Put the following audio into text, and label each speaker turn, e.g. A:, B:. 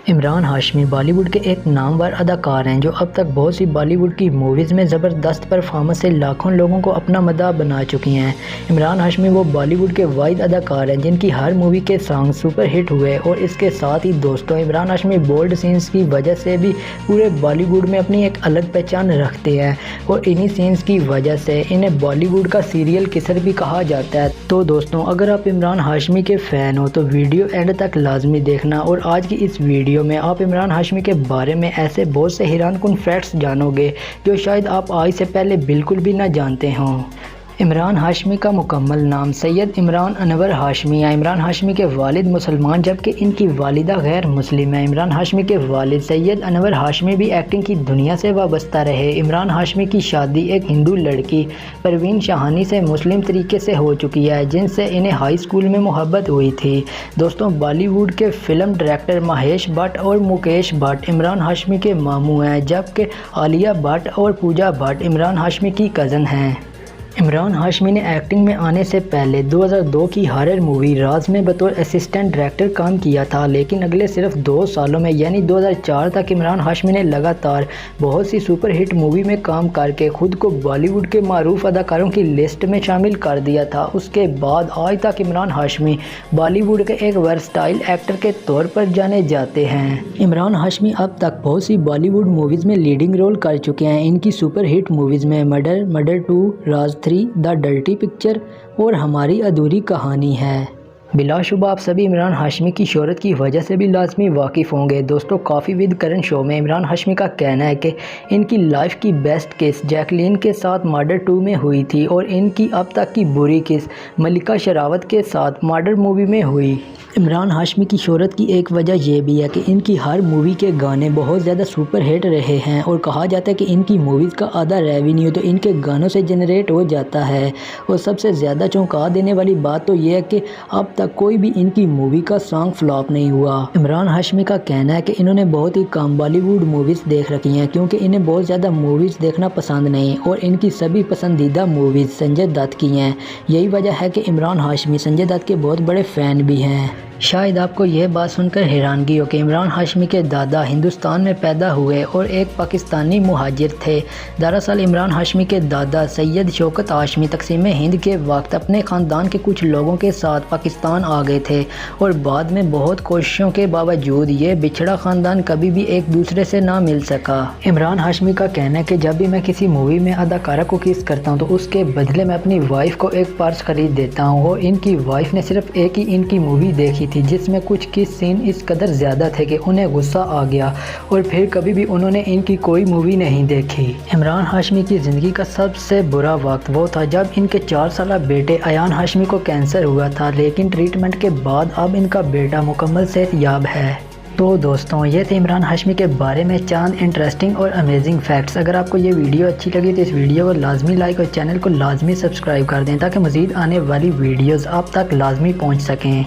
A: इमरान हाशमी बॉलीवुड के एक नामवर अदाकार हैं जो अब तक बहुत सी बॉलीवुड की मूवीज़ में ज़बरदस्त परफॉर्मेंस से लाखों लोगों को अपना मदाह बना चुकी हैं। इमरान हाशमी वो बॉलीवुड के वाहिद अदाकार हैं जिनकी हर मूवी के सॉन्ग सुपर हिट हुए और इसके साथ ही दोस्तों इमरान हाशमी बोल्ड सीन्स की वजह से भी पूरे बॉलीवुड में अपनी एक अलग पहचान रखते हैं और इन्हीं सीन्स की वजह से इन्हें बॉलीवुड का सीरियल किसर भी कहा जाता है। तो दोस्तों अगर आप इमरान हाशमी के फ़ैन हो तो वीडियो एंड तक लाजमी देखना और आज की इस वीडियो में आप इमरान हाशमी के बारे में ऐसे बहुत से हैरानकुन फैक्ट्स जानोगे जो शायद आप आज से पहले बिल्कुल भी ना जानते हों। इमरान हाशमी का मुकम्मल नाम सैयद इमरान अनवर हाशमी है। इमरान हाशमी के वालिद मुसलमान जबकि इनकी वालिदा गैर मुस्लिम है। इमरान हाशमी के वालिद सैयद अनवर हाशमी भी एक्टिंग की दुनिया से वाबस्ता रहे। इमरान हाशमी की शादी एक हिंदू लड़की परवीन शाहानी से मुस्लिम तरीके से हो चुकी है जिनसे इन्हें हाई स्कूल में मोहब्बत हुई थी। दोस्तों बॉलीवुड के फिल्म डायरेक्टर महेश भट्ट और मुकेश भट्ट इमरान हाशमी के मामू हैं जबकि आलिया भट्ट और पूजा भट्ट इमरान हाशमी की कज़न हैं। इमरान हाशमी ने एक्टिंग में आने से पहले 2002 की हॉरर मूवी राज में बतौर असिस्टेंट डायरेक्टर काम किया था, लेकिन अगले सिर्फ 2 सालों में यानी 2004 तक इमरान हाशमी ने लगातार बहुत सी सुपर हिट मूवी में काम करके खुद को बॉलीवुड के मारूफ अदाकारों की लिस्ट में शामिल कर दिया था। उसके बाद आज तक इमरान हाशमी बॉलीवुड के एक वर्सटाइल एक्टर के तौर पर जाने जाते हैं। इमरान हाशमी अब तक बहुत सी बॉलीवुड मूवीज़ में लीडिंग रोल कर चुके हैं। इनकी सुपर हिट मूवीज़ में murder 2, Raj 3, the dirty picture और हमारी अधूरी कहानी है। बिलाशुबा आप सभी इमरान हाशमी की शोहरत की वजह से भी लाजमी वाकिफ़ होंगे। दोस्तों कॉफ़ी विद करण शो में इमरान हाशमी का कहना है कि इनकी लाइफ की बेस्ट किस जैकलीन के साथ मर्डर 2 में हुई थी और इनकी अब तक की बुरी किस मल्लिका शेरावत के साथ मर्डर मूवी में हुई। इमरान हाशमी की शोहरत की एक वजह यह भी है कि इनकी हर मूवी के गाने बहुत ज़्यादा सुपर हिट रहे हैं और कहा जाता है कि इनकी मूवीज़ का आधा रेवेन्यू तो इनके गानों से जनरेट हो जाता है। और सबसे ज़्यादा चौंका देने वाली बात तो यह है कि अब तक कोई भी इनकी मूवी का सॉन्ग फ्लॉप नहीं हुआ। इमरान हाशमी का कहना है कि इन्होंने बहुत ही कम बॉलीवुड मूवीज़ देख रखी हैं क्योंकि इन्हें बहुत ज़्यादा मूवीज़ देखना पसंद नहीं और इनकी सभी पसंदीदा मूवीज़ संजय दत्त की हैं। यही वजह है कि इमरान हाशमी संजय दत्त के बहुत बड़े फ़ैन भी हैं। शायद आपको यह बात सुनकर हैरानगी हो कि इमरान हाशमी के दादा हिंदुस्तान में पैदा हुए और एक पाकिस्तानी मुहाजिर थे। दरअसल इमरान हाशमी के दादा सैयद शौकत हाशमी तकसीम हिंद के वक्त अपने ख़ानदान के कुछ लोगों के साथ पाकिस्तान आ गए थे और बाद में बहुत कोशिशों के बावजूद ये बिछड़ा ख़ानदान कभी भी एक दूसरे से ना मिल सका। इमरान हाशमी का कहना है कि जब भी मैं किसी मूवी में अदाकारा को किस करता हूँ तो उसके बदले मैं अपनी वाइफ को एक पर्स खरीद देता हूँ और इनकी वाइफ ने सिर्फ एक ही इनकी मूवी देखी थी जिसमें कुछ किस सीन इस कदर ज़्यादा थे कि उन्हें गुस्सा आ गया और फिर कभी भी उन्होंने इनकी कोई मूवी नहीं देखी। इमरान हाशमी की ज़िंदगी का सबसे बुरा वक्त वो था जब इनके 4 साला बेटे अयान हाशमी को कैंसर हुआ था, लेकिन ट्रीटमेंट के बाद अब इनका बेटा मुकम्मल सेहतयाब है। तो दोस्तों ये थे इमरान हाशमी के बारे में चंद इंटरेस्टिंग और अमेजिंग फैक्ट्स। अगर आपको ये वीडियो अच्छी लगी तो इस वीडियो को लाजमी लाइक और चैनल को लाजमी सब्सक्राइब कर दें ताकि मज़ीद आने वाली वीडियोस आप तक लाजमी पहुंच सकें।